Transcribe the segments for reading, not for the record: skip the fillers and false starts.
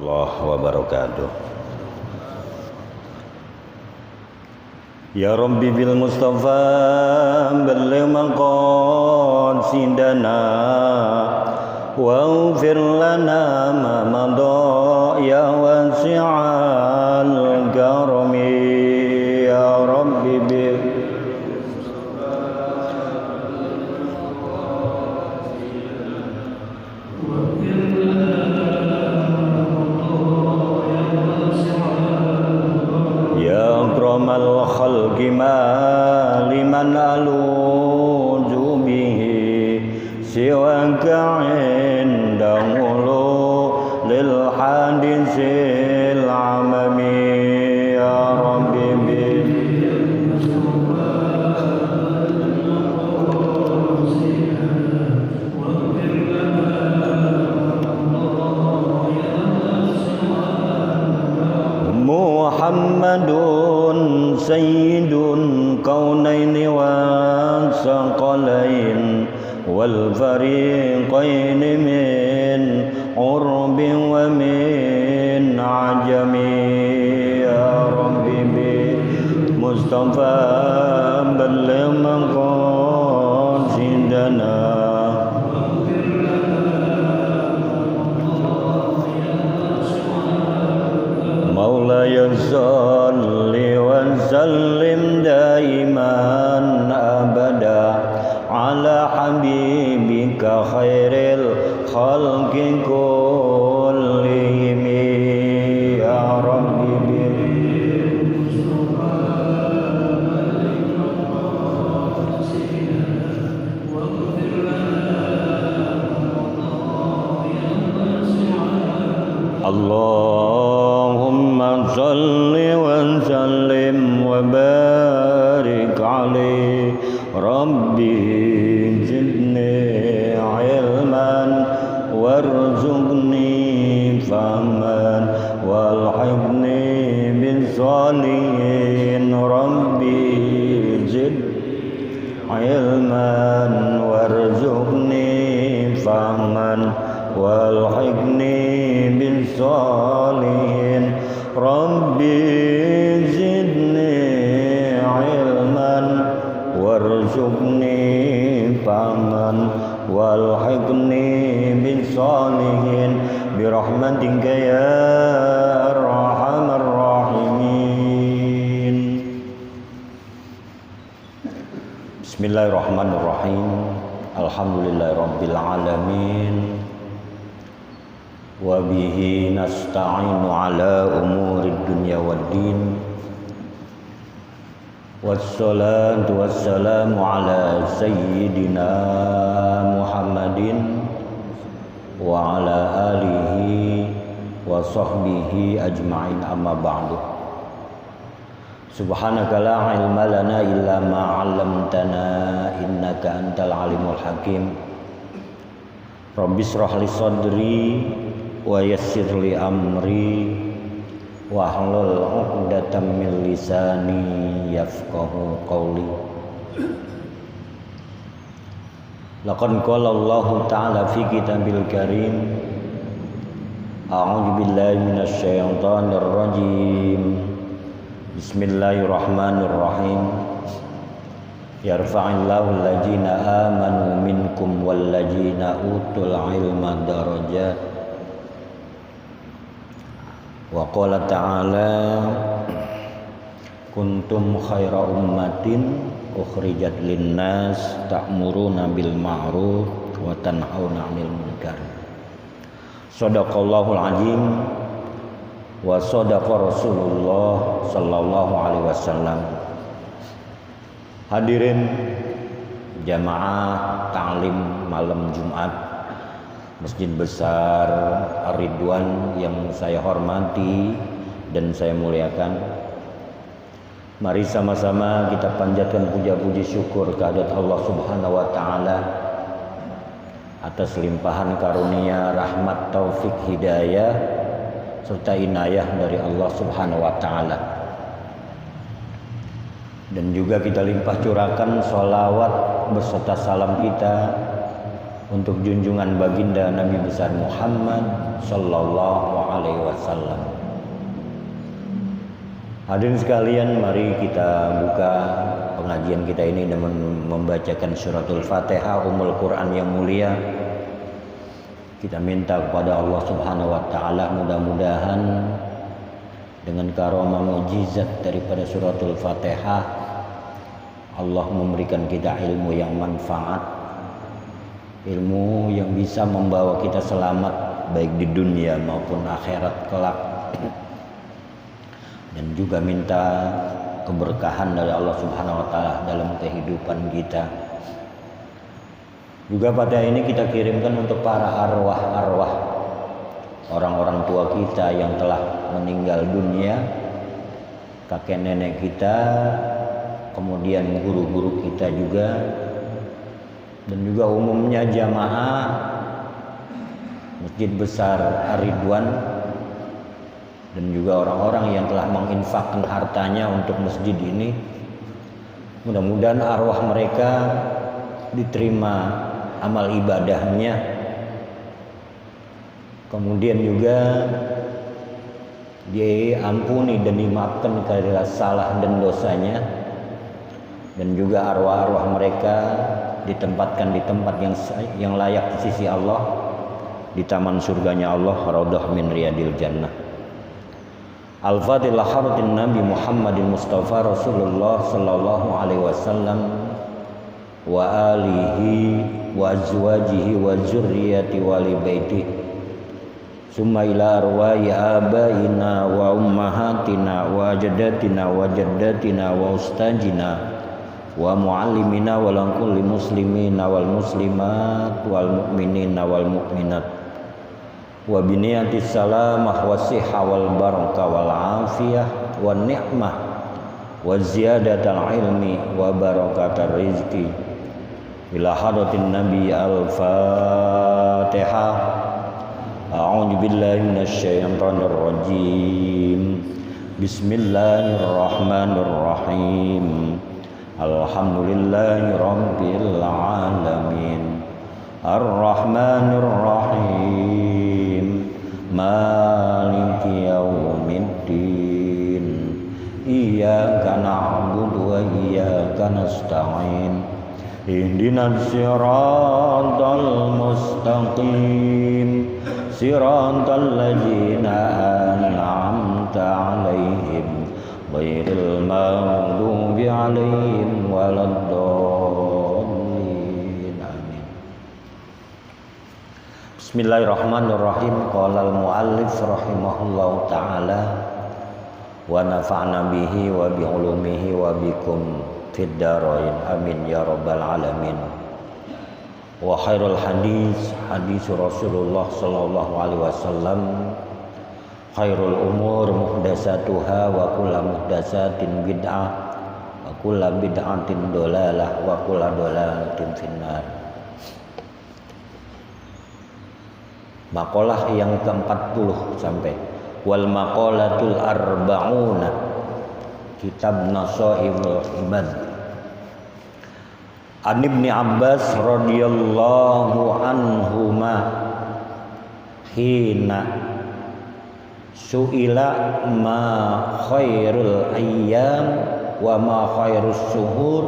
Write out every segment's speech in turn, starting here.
warahmatullahi wabarakatuh. Ya Rabbi bil Mustafa balligh maqasidana waghfir lana ma madha ya wasi'al karami. Ya Rabbi bil akramal khalqi ma liman aluju bihi siwaka inda lil hadisil amami. Ya Rabbi Muhammadun sayyidun kaunaini wa saqalain wal fariqain min urbin wa min ajami. Ya Rabbi bi Mustafa balligh maqasidana Maulaya salli wa sallim daiman abada ala habibika khairil khalqi kullihim. Ya Rabbi Allahumma salli wa sallim wa barik alaihi. Rabbi zidni ilman warzuqni fahman walhiqni bis salihin. Rabbi zidni ilman warzuqni fahman walhiqni bis salihin. Rabbi zidni ilman warzuqni fahman walhiqni bis salihin birahmatika ya arhamar rahimin. Bismillahirrahmanirrahim. Alhamdulillahirabbil alamin. Wa bihi nasta'inu ala umurid dunya waddin. Wassalatu wassalamu ala sayyidina Muhammadin wa ala alihi wa sahbihi ajma'in, amma ba'du. Subhanaka la ilma lana illa ma 'allamtana innaka antal alimul hakim. Rabbi shrah li sadri wa yassir li amri wahlul 'uqdatam min lisani yafqahu qawli. Laqad qala Allah ta'ala fi kitabil karim a'udzu billahi minasy syaithanir rajim. Bismillahirrahmanirrahim. Yarfa'illahu alladzina amanu minkum walladzina utul ilma darajat. Wa qala ta'ala kuntum khaira ummatin ukhrijat linnas ta'muruna bil ma'ruf wa tanhauna 'anil munkar. Shadaqallahul azim wa shadaqa Rasulullah sallallahu alaihi wasallam. Hadirin jamaah taklim malam Jumat Masjid Besar Ar-Ridwan yang saya hormati dan saya muliakan. Mari sama-sama kita panjatkan puja-puji syukur kehadirat Allah Subhanahu wa taala atas limpahan karunia, rahmat, taufik, hidayah serta inayah dari Allah Subhanahu wa taala. Dan juga kita limpah curahkan sholawat beserta salam kita untuk junjungan baginda Nabi besar Muhammad sallallahu alaihi wasallam. Hadirin sekalian, mari kita buka pengajian kita ini dengan membacakan suratul Fatihah, Ummul Quran yang mulia. Kita minta kepada Allah Subhanahu wa taala mudah-mudahan dengan karomah mukjizat daripada suratul Fatihah Allah memberikan kita ilmu yang manfaat, ilmu yang bisa membawa kita selamat baik di dunia maupun akhirat kelak. Dan juga minta keberkahan dari Allah Subhanahu wa taala dalam kehidupan kita. Juga pada ini kita kirimkan untuk para arwah-arwah orang-orang tua kita yang telah meninggal dunia, kakek nenek kita, kemudian guru-guru kita juga, dan juga umumnya jamaah Masjid Besar Ar-Ridwan, dan juga orang-orang yang telah menginfakkan hartanya untuk masjid ini. Mudah-mudahan arwah mereka diterima amal ibadahnya, kemudian juga diampuni dan dimaafkan karena salah dan dosanya, dan juga arwah-arwah mereka ditempatkan di tempat yang layak di sisi Allah, di taman surganya Allah, raudhah min riyadil jannah. Al-Fatihah haratin Nabi Muhammadin Mustafa Rasulullah sallallahu alaihi wasallam wa alihi wa azwajihi wa zurriyyati wali baiti summa ila arwahi abaina wa ummahatina wa jaddatina wa jaddatina wa ustajina wa muallimina wa kulli muslimina wal muslimat wal mu'minina wal mu'minat wa biniyatis salamah wa sihha wal barakah wal afiyah wa ni'mah wa ziyadatal ilmi wa barakatar rizqi ila hadratin nabi al-fatihah. A'udzu billahi minasy syaithanir rajim. Bismillahirrahmanirrahim. Alhamdulillahi rabbil alamin. Ar-rahmanir rahim. Maliki yaumiddin. Iyyaka na'budu wa iyyaka nasta'in. Ihdinas siratal mustaqim. Siratal ladzina an'amta 'alaihim ghairil maghdubi 'alaihim waladdallin. Amin. Bismillahirrahmanirrahim. Qala al-muallif rahimahullahu taala wa nafa'na bihi wa bi ulumihi wa bikum fid dharain. Amin ya rabbal alamin. Wa khairul hadis Rasulullah sallallahu alaihi wasallam. Khairul umur muhdatsatuha wa kullu muhdatsatin bid'ah wa kullu bid'atin dolalah wa kullu dolalatin finnar. Maqalah yang ke-40 sampai wal maqalatul arba'una kitab Nasaihul Ibad. An Ibni Abbas radhiyallahu anhuma hina su'ila ma khairul ayyam wa ma khairus suhur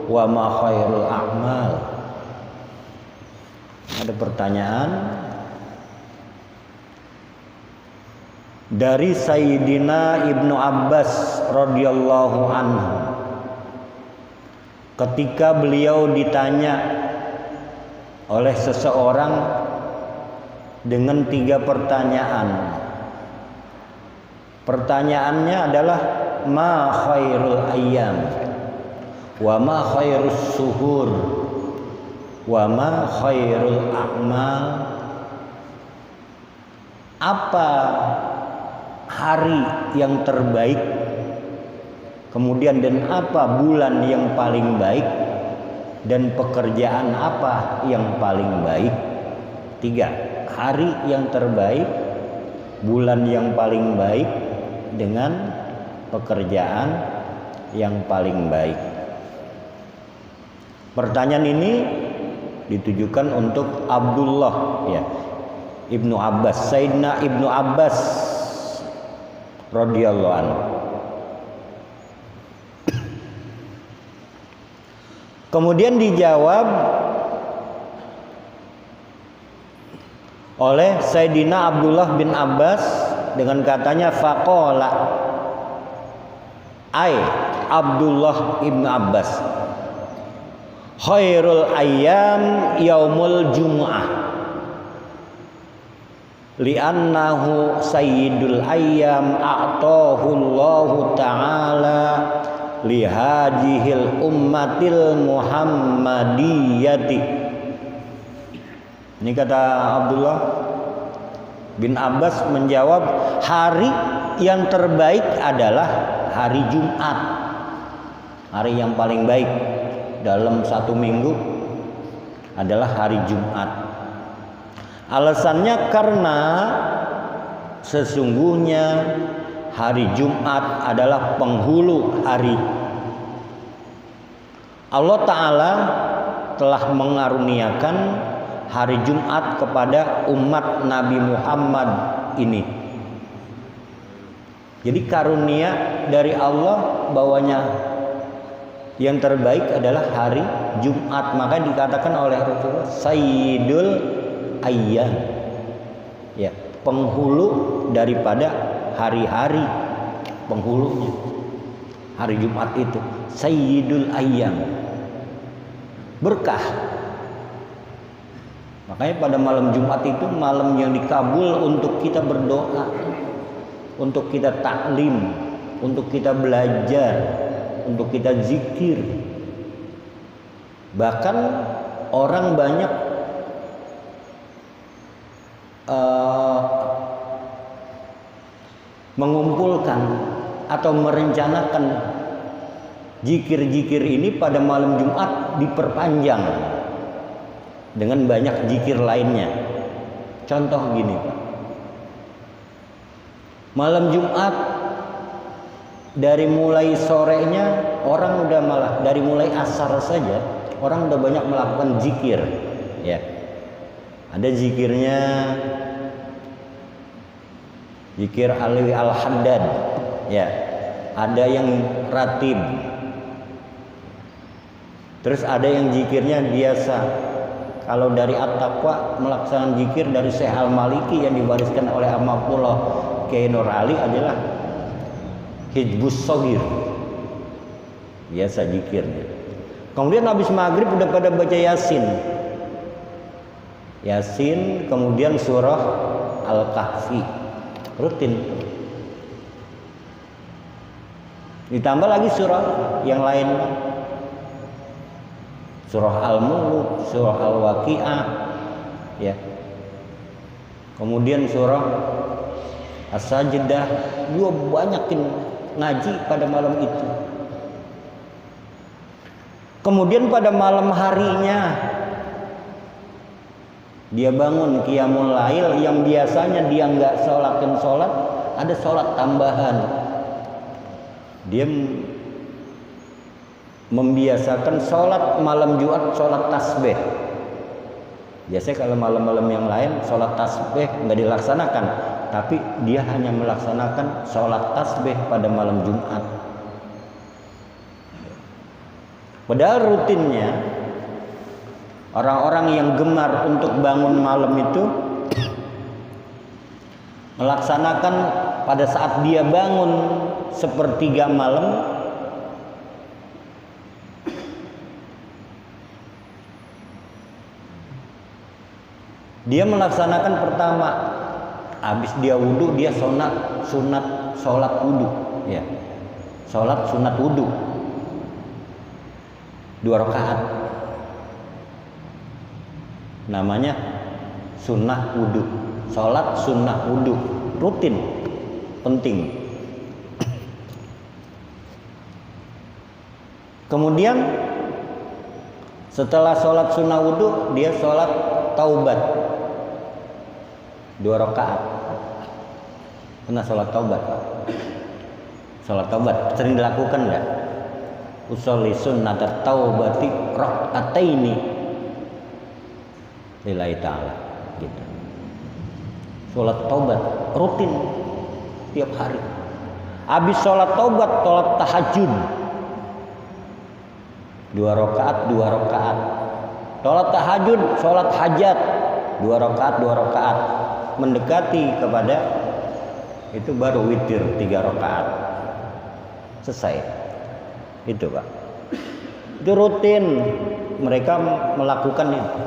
wa ma khairul a'mal. Ada pertanyaan dari Sayyidina Ibnu Abbas radhiyallahu anhu ketika beliau ditanya oleh seseorang dengan 3 pertanyaan. Pertanyaannya adalah ma khairul ayyam wa ma khairus suhur wa ma khairul a'mal. Apa hari yang terbaik, kemudian dan apa bulan yang paling baik, dan pekerjaan apa yang paling baik. 3, hari yang terbaik, bulan yang paling baik, dengan pekerjaan yang paling baik. Pertanyaan ini ditujukan untuk Abdullah ya, Ibnu Abbas, Sayyidina Ibnu Abbas radhiyallahu anhu. Kemudian dijawab oleh Sayyidina Abdullah bin Abbas dengan katanya faqala, ai Abdullah ibn Abbas, khairul ayyam yaumul jumu'ah li'annahu sayyidul ayyam a'tahu Allahu ta'ala lihadihil ummatil muhammadiyati. Ini kata Abdullah bin Abbas menjawab, hari yang terbaik adalah hari Jumat, hari yang paling baik dalam satu minggu adalah hari Jumat. Alasannya karena sesungguhnya hari Jumat adalah penghulu hari. Allah Ta'ala telah mengaruniakan hari Jumat kepada umat Nabi Muhammad ini. Jadi karunia dari Allah bahwanya yang terbaik adalah hari Jumat. Maka dikatakan oleh Rasulullah Sayyidul Ayyam, ya, penghulu daripada hari-hari, penghulunya hari Jumat itu Sayyidul Ayyam, berkah. Makanya pada malam Jumat itu malam yang dikabul untuk kita berdoa, untuk kita taklim, untuk kita belajar, untuk kita zikir. Bahkan orang banyak mengumpulkan atau merencanakan zikir-zikir ini pada malam Jumat diperpanjang dengan banyak zikir lainnya. Contoh gini, Pak. Malam Jumat dari mulai sorenya orang udah malah dari mulai asar saja orang udah banyak melakukan zikir, ya. Ada zikirnya, zikir Alwi Al-Haddad, ya. Ada yang ratib. Terus ada yang zikirnya biasa. Kalau dari At-Taqwa melaksanakan zikir dari Syekh Al-Maliki yang diwariskan oleh Amatullah Kiai Nur Ali adalah Hizbus Shaghir. Biasa zikirnya. Kemudian habis maghrib udah pada baca Yasin. Yasin, kemudian surah Al-Kahfi, rutin. Ditambah lagi surah yang lain, surah Al-Mulk, surah Al-Waqi'ah, ya. Kemudian surah As-Sajdah, juga banyakin ngaji pada malam itu. Kemudian pada malam harinya dia bangun qiyamul lail yang biasanya dia nggak sholat, ada sholat tambahan. Dia membiasakan sholat malam Jumat, sholat tasbih. Biasanya kalau malam-malam yang lain sholat tasbih nggak dilaksanakan, tapi dia hanya melaksanakan sholat tasbih pada malam Jumat. Padahal rutinnya orang-orang yang gemar untuk bangun malam itu melaksanakan pada saat dia bangun sepertiga malam, dia melaksanakan pertama habis dia wudhu dia sholat wudhu, ya, sholat sunat wudhu 2 rakaat, namanya sunnah wudhu, sholat sunnah wudhu, rutin, penting. Kemudian setelah sholat sunnah wudhu dia sholat taubat 2 rakaat. Pernah sholat taubat? Sholat taubat sering dilakukan nggak? Usolli sunnata taubati rak'ataini lillahi ta'ala, gitu. Sholat taubat rutin tiap hari. Habis sholat taubat, sholat tahajud. 2 rakaat, 2 rakaat. Sholat tahajud, sholat hajat, 2 rakaat, 2 rakaat. Mendekati kepada itu baru witir 3 rakaat. Selesai. Itu Pak. Itu rutin mereka melakukan itu.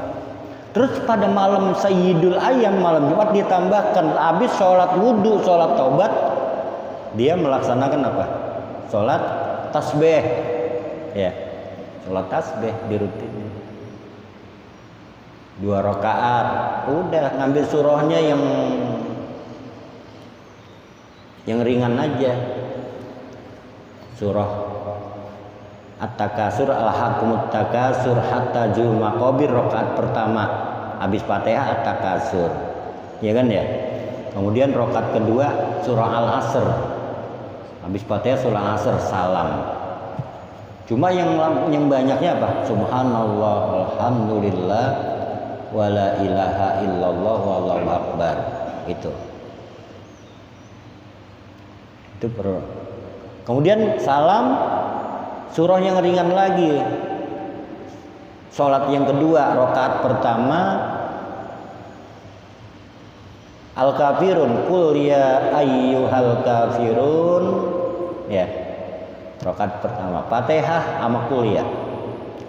Terus pada malam Sayyidul Ayyam, malam Jumat ditambahkan habis sholat wudhu, sholat taubat, dia melaksanakan apa? Sholat tasbih. Ya. Sholat tasbih dirutin. 2 rakaat, udah ngambil surahnya yang ringan aja. Surah At-Takasur, Alhaqumut Takasur hatta zul maqabir, rakaat pertama habis Fatihah At-Takasur. Ya kan ya? Kemudian rakaat kedua surah Al-Asr. Habis Fatihah surah Al-Asr salam. Cuma yang banyaknya apa? Subhanallah, alhamdulillah, wala ilaha illallah, wallahu akbar. Itu perlu. Kemudian salam, surah yang ringan lagi. Salat yang kedua, rakaat pertama Al-Kafirun, qul ya ayyuhal kafirun. Ya. Rakaat pertama Fatihah sama qul ya.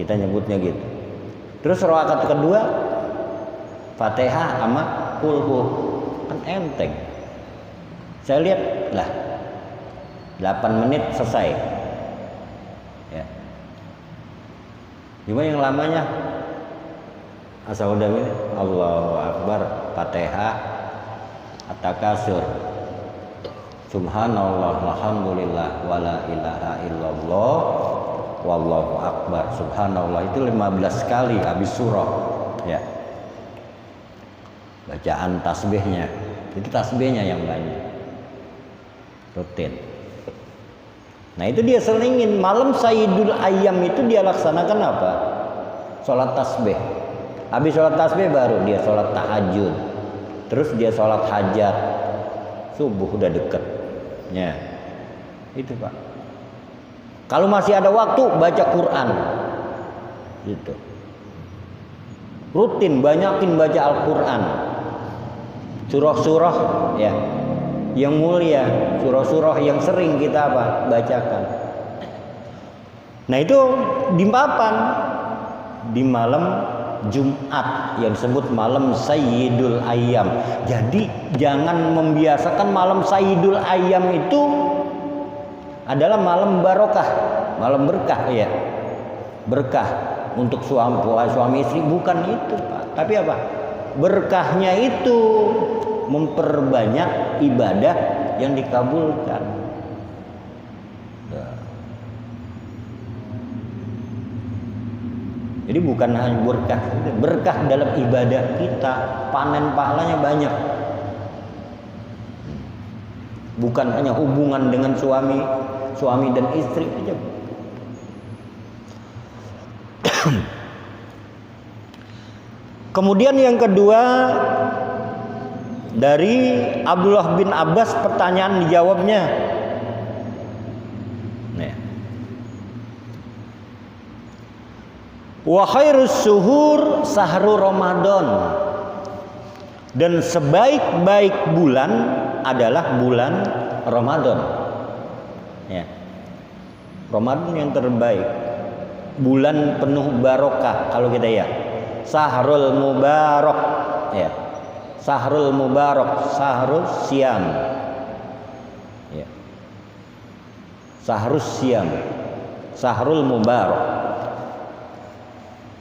Kita nyebutnya gitu. Terus rakaat kedua Fatihah sama qul hu. Kan enteng. Saya lihat lah 8 menit selesai. Ya. Cuma yang lamanya asal udah ini Allahu Akbar, Fatihah, At-Takasur, Subhanallah, alhamdulillah, wala ilaha illallah, wallahu akbar. Subhanallah itu 15 kali habis surah. Ya. Bacaan tasbihnya, itu tasbihnya yang banyak. Rutin. Nah itu dia selingin malam Sayyidul Ayyam itu dia laksanakan apa? Sholat tasbih. Habis sholat tasbih baru dia sholat tahajud. Terus dia sholat hajat. Subuh udah deket. Ya, itu Pak. Kalau masih ada waktu baca Quran. Gitu. Rutin banyakin baca Al-Quran. Surah-surah ya yang mulia, surah-surah yang sering kita bacakan. Nah itu dipapan di malam Jumat yang disebut malam Sayyidul Ayyam. Jadi jangan membiasakan malam Sayyidul Ayyam itu adalah malam barokah, malam berkah ya. Berkah untuk suami istri, bukan itu Pak. Tapi apa? Berkahnya itu memperbanyak ibadah yang dikabulkan. Jadi bukan hanya berkah dalam ibadah kita, panen pahalanya banyak. Bukan hanya hubungan dengan suami dan istri aja. Kemudian yang kedua dari Abdullah bin Abbas, pertanyaan dijawabnya. Wa khairus suhur sahru Ramadan, dan sebaik-baik bulan adalah bulan Ramadan. Ya. Ramadan yang terbaik, bulan penuh barokah kalau kita ya. Sahrul Mubarak ya. Sahrul Mubarak, sahrul siam. Ya. Sahrus siam. Sahrul Mubarak.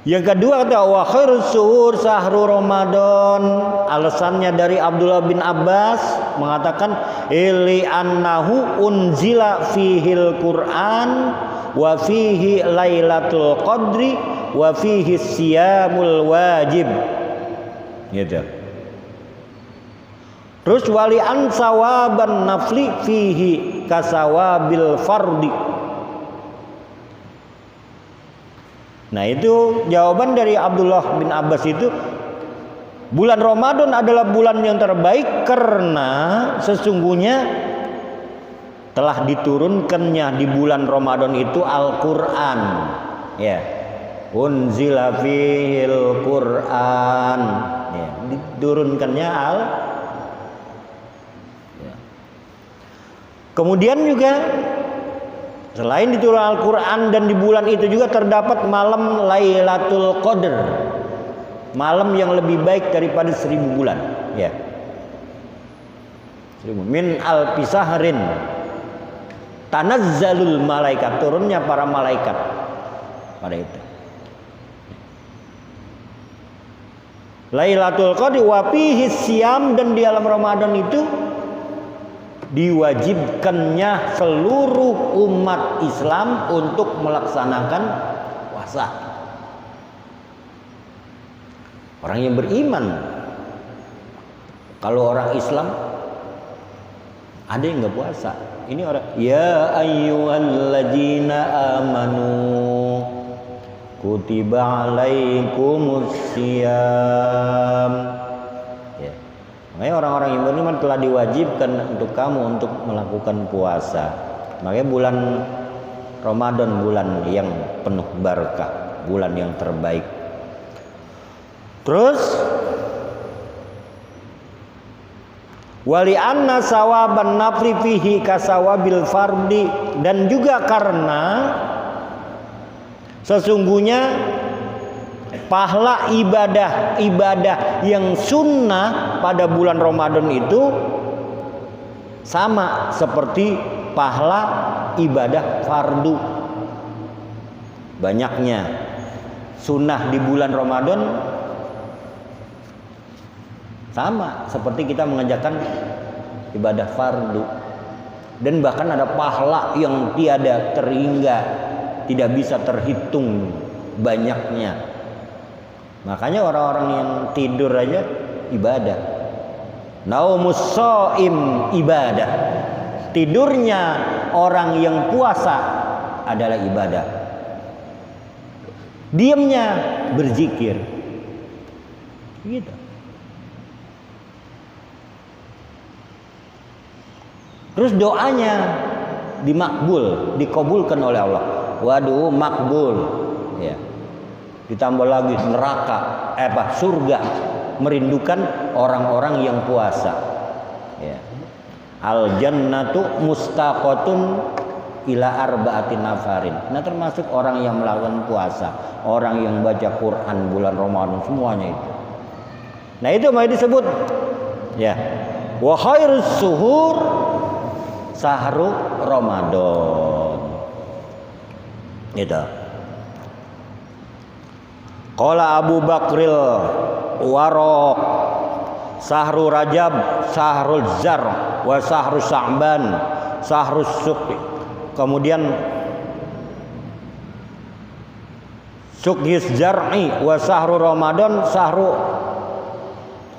Yang kedua kata wa khairus suhur sahru Ramadan. Alasannya dari Abdullah bin Abbas mengatakan ili annahu unzila fihil Quran wa fihi lailatul qadri wa fihi siyamul wajib. Gitu. Terus wali an sawaban nafli fihi kasawabil fardi. Nah itu jawaban dari Abdullah bin Abbas itu, bulan Ramadan adalah bulan yang terbaik karena sesungguhnya telah diturunkannya di bulan Ramadan itu Al-Quran Ya. Unzila fihil Qur'an. Ya, diturunkannya ya. Kemudian juga selain diturun Al-Quran dan di bulan itu juga terdapat malam Lailatul Qadar, malam yang lebih baik daripada 1000 bulan. Ya. Min alfi sahrin tanazzalul malaikat, turunnya para malaikat pada itu. Lailatul Qadar wa fihi siyam, dan di dalam Ramadan itu diwajibkannya seluruh umat Islam untuk melaksanakan puasa. Orang yang beriman, kalau orang Islam ada yang nggak puasa. Ini orang ya ayyuhalladzina amanu kutiba alaikumus syiyam. Ya. Makanya orang-orang yang beriman telah diwajibkan untuk kamu untuk melakukan puasa. Makanya bulan Ramadan bulan yang penuh berkah, bulan yang terbaik. Terus wali anna sawaban nafli fihi kasawabil fardi, dan juga karena sesungguhnya pahala ibadah yang sunnah pada bulan Ramadan itu sama seperti pahala ibadah fardu. Banyaknya sunnah di bulan Ramadan sama seperti kita mengerjakan ibadah fardu, dan bahkan ada pahala yang tiada terhingga, tidak bisa terhitung banyaknya. Makanya orang-orang yang tidur aja ibadah. Naumus shaim ibadah. Tidurnya orang yang puasa adalah ibadah. Diamnya berzikir. Gitu. Terus doanya dikabulkan oleh Allah. Waduh, makbul. Ya. Ditambah lagi neraka, surga merindukan orang-orang yang puasa. Ya. Al jannatu mustaqatun ila arba'atin nafarin. Nah, termasuk orang yang melakukan puasa, orang yang baca Quran bulan Ramadan, semuanya itu. Nah, itu mau disebut ya. Wa khairus suhur sahru Ramadan. Gitu. Qala Abu Bakril Waraq sahru Rajab sahrul Zar wa sahru Sya'ban sahrus Suqi. Kemudian Suqis Zar'i wa sahru Ramadan sahru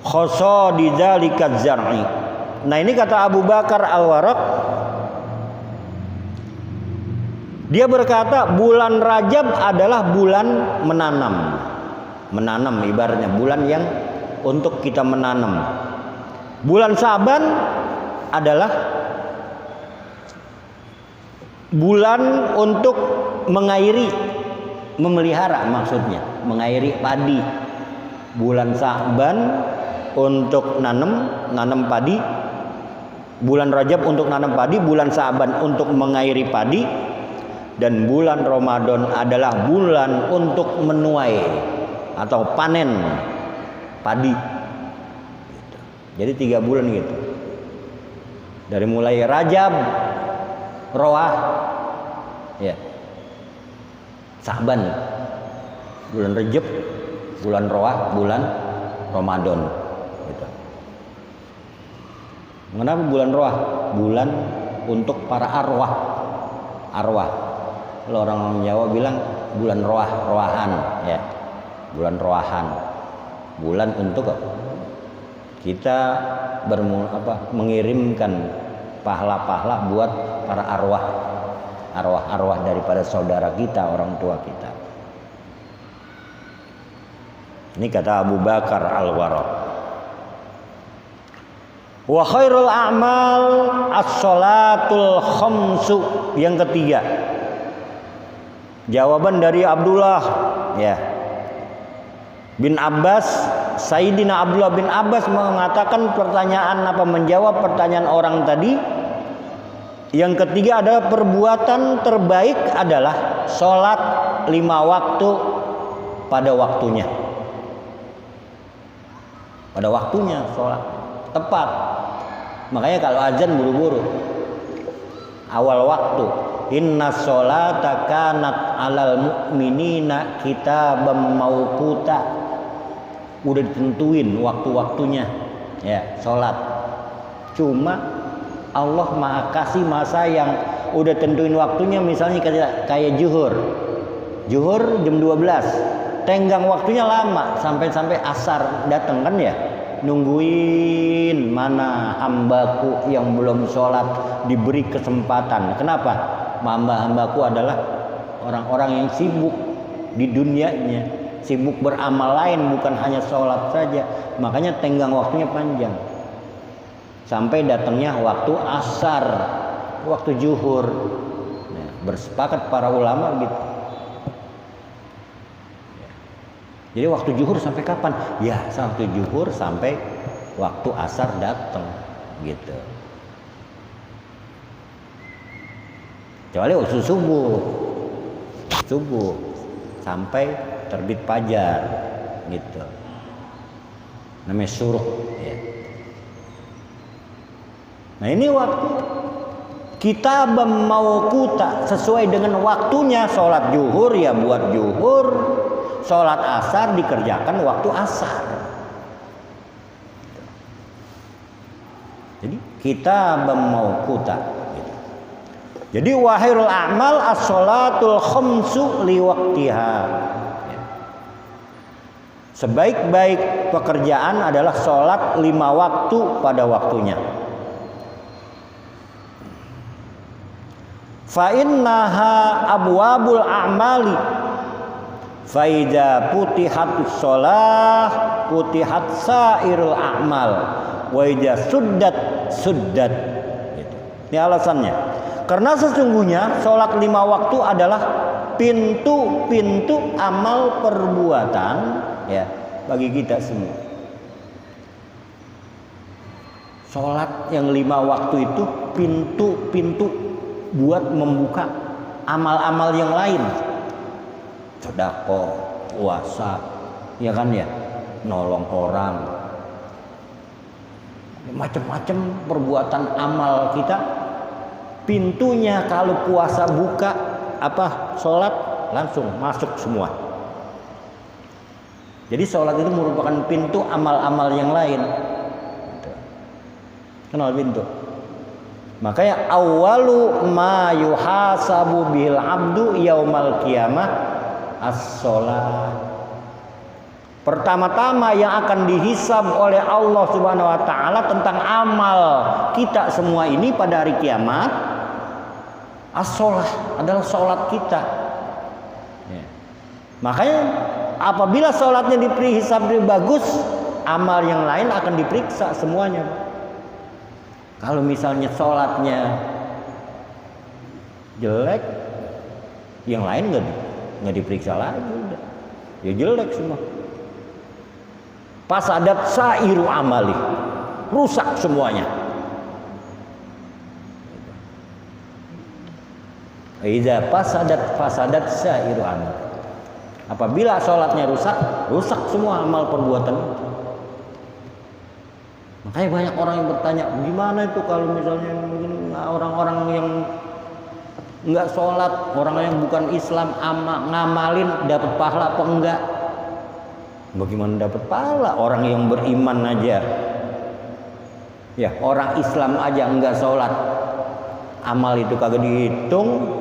Khosadi dzalika Zar'i. Nah, ini kata Abu Bakar Al-Waraq, dia berkata bulan Rajab adalah bulan menanam ibaratnya, bulan yang untuk kita menanam. Bulan Sa'ban adalah bulan untuk mengairi, memelihara, maksudnya mengairi padi. Bulan Sa'ban untuk nanam padi, bulan Rajab untuk nanam padi, bulan Sa'ban untuk mengairi padi, dan bulan Ramadan adalah bulan untuk menuai atau panen padi. Jadi 3 bulan gitu. Dari mulai Rajab, Roah, ya, Sa'ban, bulan Rajab, bulan Roah, bulan Ramadan. Gitu. Kenapa bulan Roah? Bulan untuk para arwah. Kalau orang Jawa bilang bulan roahan, ya, bulan roahan, bulan untuk kita mengirimkan pahala-pahala buat para arwah daripada saudara kita, orang tua kita. Ini kata Abu Bakar Al-Waraq. Wa khairul a'mal as-sholatul khamsu. Yang ketiga, Jawaban dari Abdullah ya bin Abbas, Sayyidina Abdullah bin Abbas mengatakan pertanyaan menjawab pertanyaan orang tadi. Yang ketiga adalah perbuatan terbaik adalah sholat 5 waktu pada waktunya. Pada waktunya sholat tepat. Makanya kalau azan buru-buru. Awal waktu. Inna sholata kanat alal mu'minina kitaban mauquta. Udah ditentuin waktu-waktunya ya sholat. Cuma Allah Maha Kasih Maha Sayang udah tentuin waktunya, misalnya kayak zuhur jam 12, tenggang waktunya lama sampai asar datang kan ya, nungguin mana hambaku yang belum sholat diberi kesempatan. Kenapa? Hamba-hambaku adalah orang-orang yang sibuk di dunianya, sibuk beramal lain, bukan hanya sholat saja. Makanya tenggang waktunya panjang sampai datangnya waktu asar, waktu zuhur. Nah, bersepakat para ulama gitu. Jadi waktu zuhur sampai kapan? Ya sampai zuhur sampai waktu asar datang gitu. Kecuali waktu subuh sampai terbit fajar gitu. Namanya suruh ya. Nah ini waktu kita mauquta sesuai dengan waktunya. Sholat zuhur ya buat zuhur, sholat asar dikerjakan waktu asar. Jadi kita mauquta. Jadi wahirul a'mal as-sholatul khamsu liwaktiha. Sebaik-baik pekerjaan adalah sholat 5 waktu pada waktunya. Fa innaha abwabul a'mali fa idza putihatus shalah putihat sairul a'mal wa idza suddat gitu. Ini alasannya. Karena sesungguhnya sholat 5 waktu adalah pintu-pintu amal perbuatan ya bagi kita semua. Sholat yang 5 waktu itu pintu-pintu buat membuka amal-amal yang lain, sedekah, puasa, ya kan ya, nolong orang, macam-macam perbuatan amal kita. Pintunya kalau puasa buka sholat langsung masuk semua. Jadi sholat itu merupakan pintu amal-amal yang lain. Kenal pintu. Makanya awwalu ma yuhasabu bil abdu yaumal qiyamah as-shalah. Pertama-tama yang akan dihisab oleh Allah Subhanahu wa taala tentang amal kita semua ini pada hari kiamat, as-shalah adalah salat kita. Ya. Makanya apabila salatnya diberi hisab bagus, amal yang lain akan diperiksa semuanya. Kalau misalnya sholatnya jelek, yang lain nggak diperiksa lagi, udah. Ya jelek semua. Fasadat sairu amali, rusak semuanya. Idza fasadat sairu amali. Apabila sholatnya rusak semua amal perbuatan. Makanya banyak orang yang bertanya, gimana itu kalau misalnya orang-orang yang nggak sholat, orang yang bukan Islam ngamalin dapat pahala apa enggak? Bagaimana dapat pahala? Orang yang beriman aja, ya orang Islam aja nggak sholat, amal itu kagak dihitung,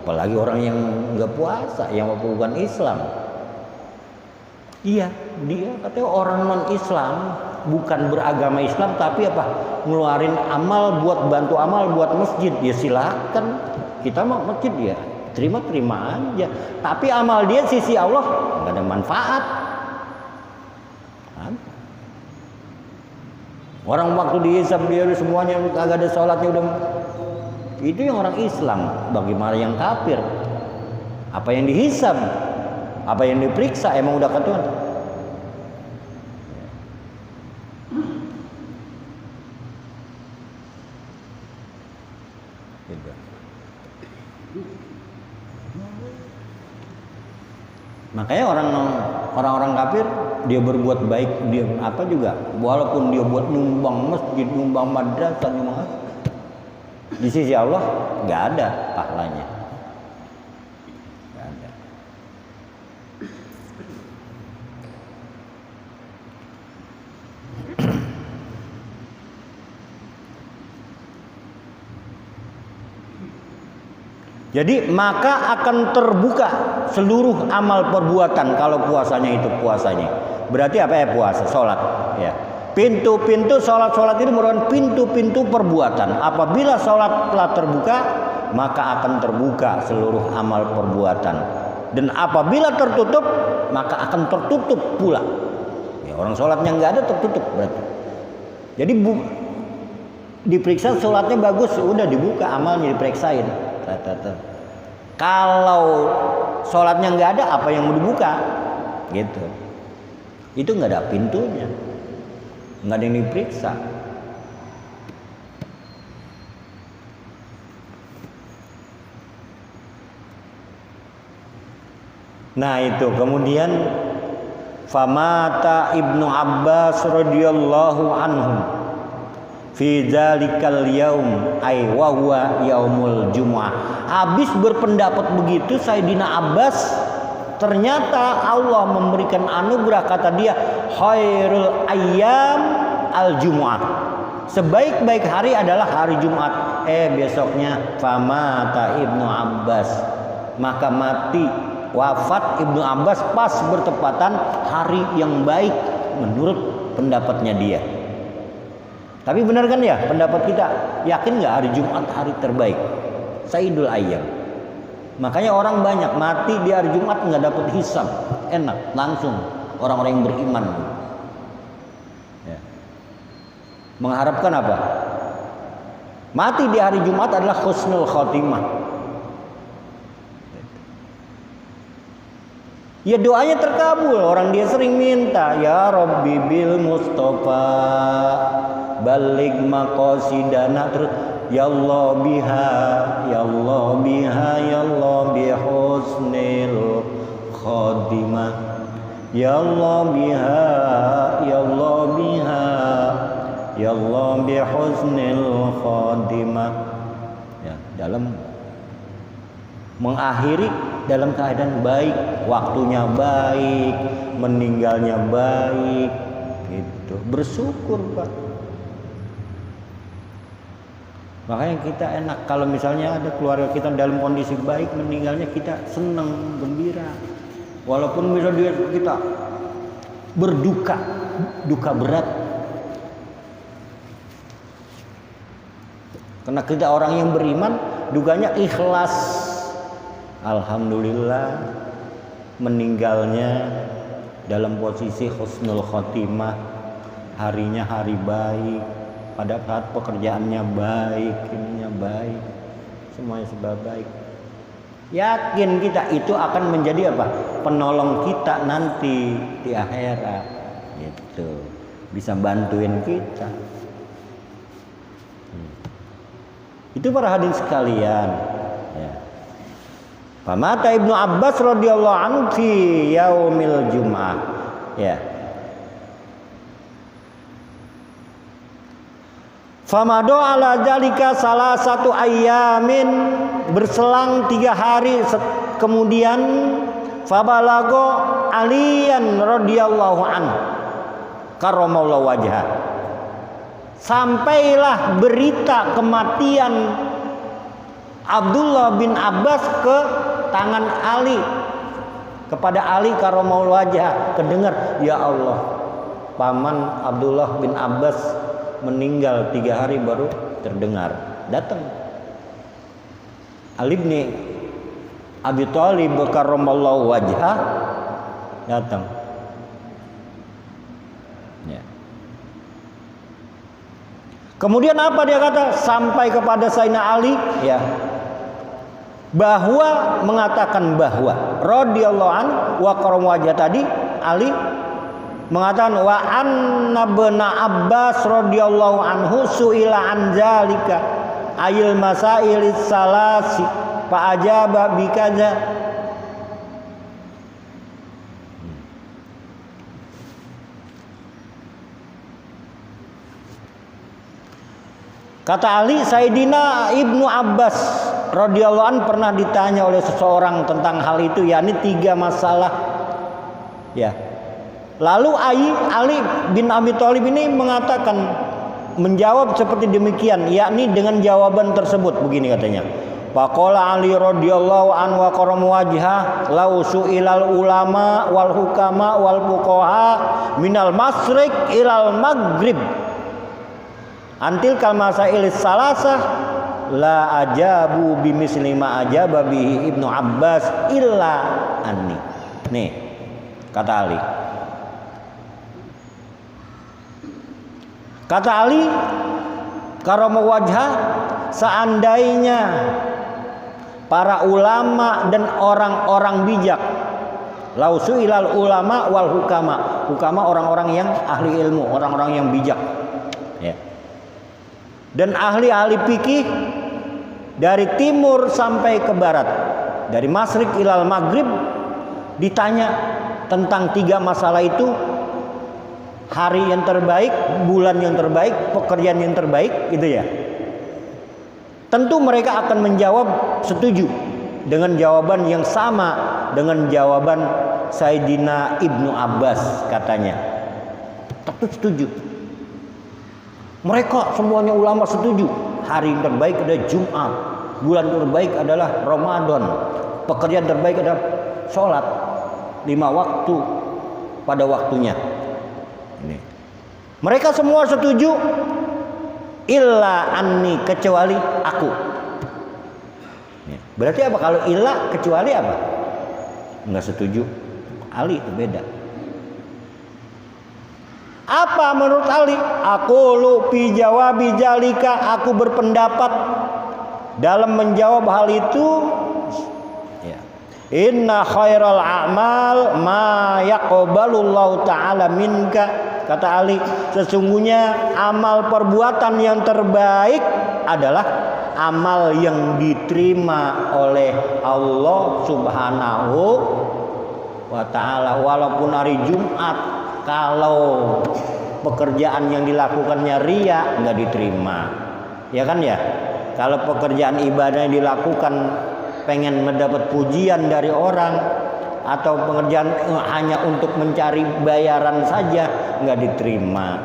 apalagi orang yang nggak puasa, yang bukan Islam. Iya, dia katanya orang non Islam, bukan beragama Islam, tapi ngeluarin amal buat bantu amal buat masjid. Ya silakan, kita mau masjid ya terima aja, tapi amal dia sisi Allah nggak ada manfaat. Orang waktu dihisab dia semuanya kagak ada sholatnya, udah itu yang orang Islam. Bagaimana yang kafir? Apa yang dihisab, apa yang diperiksa emang udah ketentuan. Gitu. Makanya orang-orang kafir dia berbuat baik, dia apa juga, walaupun dia buat nyumbang masjid, nyumbang madrasah, nyumbang di sisi Allah nggak ada pahalanya. Nggak ada. Jadi maka akan terbuka seluruh amal perbuatan kalau puasanya itu puasanya. Berarti apa ya puasa? Sholat. Ya. Pintu-pintu sholat itu merupakan pintu-pintu perbuatan. Apabila sholat telah terbuka, maka akan terbuka seluruh amal perbuatan. Dan apabila tertutup, maka akan tertutup pula. Ya, orang sholatnya nggak ada tertutup berarti. Jadi diperiksa sholatnya bagus, udah dibuka amalnya diperiksain. Kalau sholatnya nggak ada, apa yang mau dibuka? Gitu. Itu nggak ada pintunya, nggak ada yang diperiksa. Nah itu kemudian famata Ibnu Abbas radhiyallahu anhu fi dzalikal yaum ay wa huwa yaumul jumu'ah. Habis berpendapat begitu Sayyidina Abbas, ternyata Allah memberikan anugerah, kata dia khairul ayyam al jumu'ah. Sebaik-baik hari adalah hari Jumat. Besoknya famata Ibnu Abbas, maka mati wafat Ibnu Abbas pas bertepatan hari yang baik menurut pendapatnya dia. Tapi benar kan ya pendapat kita? Yakin nggak hari Jumat hari terbaik? Sayyidul Ayyam. Makanya orang banyak mati di hari Jumat nggak dapat hisab, enak langsung orang-orang yang beriman. Ya. Mengharapkan apa? Mati di hari Jumat adalah husnul khotimah. Ya doanya terkabul, orang dia sering minta ya Rabbi bil Mustafa balik maqasidana, terus ya Allah biha ya Allah biha ya Allah bi husnil khotimah ya Allah biha ya Allah biha ya Allah bi husnil khotimah. Ya, dalam mengakhiri dalam keadaan baik, waktunya baik, meninggalnya baik, gitu. Bersyukur Pak. Makanya kita enak kalau misalnya ada keluarga kita dalam kondisi baik, meninggalnya kita senang, gembira. Walaupun misalnya kita berduka, duka berat. Karena kita orang yang beriman, dukanya ikhlas. Alhamdulillah meninggalnya dalam posisi husnul khotimah, harinya hari baik, pada saat pekerjaannya baik, ininya baik, semuanya serba baik. Yakin kita itu akan menjadi apa? Penolong kita nanti di akhirat. Gitu. Bisa bantuin kita. Itu para hadirin sekalian. Ya. Famata Ibnu Abbas radhiyallahu anhu fi yaumil Jum'ah. Ya. Famado ala dzalika salah satu ayamin, berselang 3 hari kemudian fabalago aliyan radhiyallahu anhu karramallahu wajhah, sampailah berita kematian Abdullah bin Abbas ke tangan Ali, kepada Ali karramallahu wajhah, kedengar ya Allah paman Abdullah bin Abbas meninggal 3 hari baru terdengar. Datang Ali bin Abi Thalib karramallahu wajhah, datang. Ya. Kemudian apa dia kata? Sampai kepada Sayyidina Ali, ya. bahwa mengatakan bahwa radhiyallahu an wa karam wajah tadi Ali mengatakan wa anna ibn Abbas radhiyallahu anhu suila an zalika ayil masailis salasi fa ajaba bikaza. Kata Ali, Sayyidina Ibnu Abbas radhiyallahu an pernah ditanya oleh seseorang tentang hal itu, yakni 3 masalah. Ya. Lalu Ali bin Abi Thalib ini mengatakan, menjawab seperti demikian, yakni dengan jawaban tersebut begini katanya. Faqala Ali radhiyallahu an wa karam wajha lau su'ilal ulama wal hukama wal fuqaha minal masriq ilal maghrib antil kal masailis salasah la ajabu bimisli ma ajaba bihi Ibnu Abbas illa anni. Nih kata Ali. Kata Ali karamah wajha, seandainya para ulama dan orang-orang bijak, lausu ilal ulama wal hukama orang-orang yang ahli ilmu, orang-orang yang bijak, ya. Dan ahli-ahli fikih dari timur sampai ke barat, dari masyriq ilal maghrib, ditanya tentang 3 masalah itu, hari yang terbaik, bulan yang terbaik, pekerjaan yang terbaik, gitu ya. Tentu mereka akan menjawab setuju dengan jawaban yang sama dengan jawaban Sayyidina Ibnu Abbas katanya. Tentu setuju. Mereka semuanya ulama setuju. Hari yang terbaik adalah Jumat, bulan terbaik adalah Ramadan, pekerjaan terbaik adalah sholat 5 waktu pada waktunya. Ini. Mereka semua setuju, illa anni, kecuali aku. Berarti apa kalau illa kecuali apa? Enggak setuju. Ali itu beda. Apa menurut Ali? Aku lupi jawabi jalika, aku berpendapat dalam menjawab hal itu, ya. Inna khairal a'mal ma yaqbalullahu ta'ala minka. Kata Ali, sesungguhnya amal perbuatan yang terbaik adalah amal yang diterima oleh Allah Subhanahu wa ta'ala. Walaupun hari Jumat, kalau pekerjaan yang dilakukannya riya, nggak diterima, ya kan ya. Kalau pekerjaan ibadah yang dilakukan pengen mendapat pujian dari orang, atau pekerjaan hanya untuk mencari bayaran saja, nggak diterima.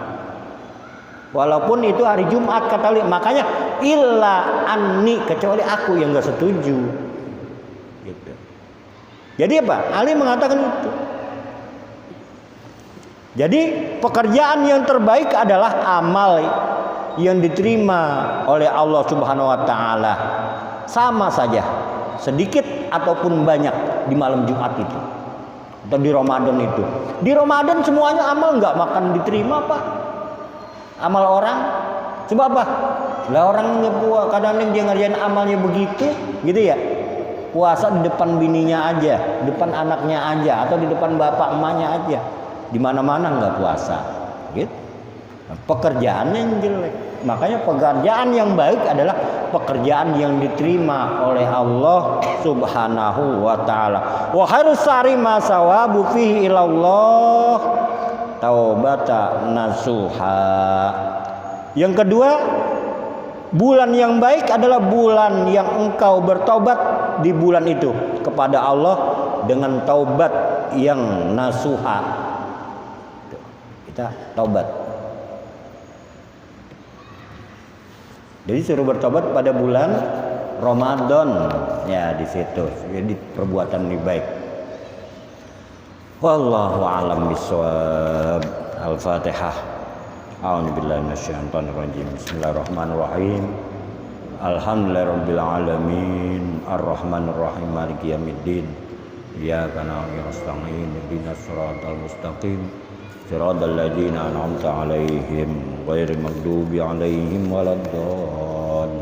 Walaupun itu hari Jumat kata Ali, makanya illa anni, kecuali aku yang nggak setuju. Gitu. Jadi apa? Ali mengatakan itu. Jadi pekerjaan yang terbaik adalah amal yang diterima oleh Allah Subhanahu wa taala. Sama saja, sedikit ataupun banyak di malam Jumat itu atau di Ramadan itu. Di Ramadan semuanya amal nggak makan diterima, Pak. Amal orang. Sebab apa? Lah orang kadang-kadang dia ngerjain amalnya begitu, gitu ya. Puasa di depan bininya aja, depan anaknya aja, atau di depan bapak emaknya aja. Di mana-mana nggak puasa, gitu. Nah, pekerjaan yang jelek. Makanya pekerjaan yang baik adalah pekerjaan yang diterima oleh Allah Subhanahu wa taala. Wa khairus sari ma sawabu fihi ilallah taubata nasuha. Yang kedua, bulan yang baik adalah bulan yang engkau bertobat di bulan itu kepada Allah dengan taubat yang nasuha. Kita taubat. Jadi suruh bertobat pada bulan Ramadan, ya di situ. Jadi perbuatan lebih baik. Wallahu a'lam bishawab. Al-Fatihah. A'udzubillahi minasyaitonir rajim. Bismillahirrahmanirrahim. Alhamdulillahirabbil alamin. Arrahmanir rahim. Maliki yaumiddin. Iyyaka na'budu wa nasta'in. Ihdinas siratal mustaqim. Siratal ladzina an'amta 'alaihim ghairil maghdubi 'alaihim waladdallin.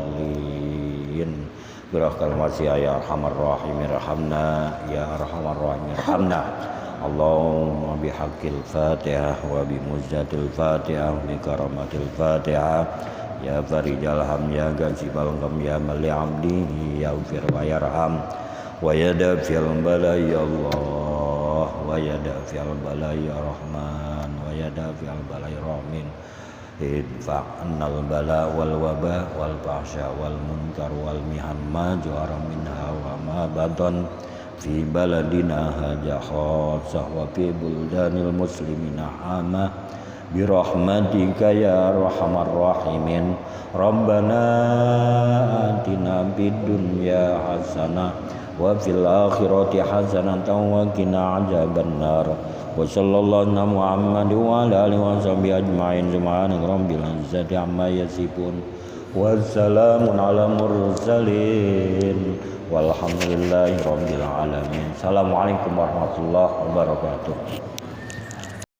Birakkal wasi'a ya arhamar rahimin irhamna ya arhamar rahimin irhamna. Allahumma bihaqqil Fatihah wa bimujjatil Fatihah bi karamatil Fatihah ya farijal ham ya gazibal gham ya mali abdihi ya ufir wa yarham wa yadafil bala ya Allah wa yadafil bala ya Rahman wa yadafil bala ya Rahmin. Idfa'nal bala wal waba wal fahsya wal munkar wal mihan ma jara minha wa ma batan fi baladina hadza khassah wa fi buldanil muslimina amma bi rahmatika ya arhamar rahimin. Rabbana atina fid dunya hasanah wa fil akhirati hasanatan wa qina adzabannar. Wa sallallahu ala Muhammad wa ala alihi wa sahbihi ajma'in. Subhana rabbil izzati amma yasifun wa salamun ala mursalin walhamdulillahi rabbil alamin. Assalamualaikum warahmatullahi wabarakatuh.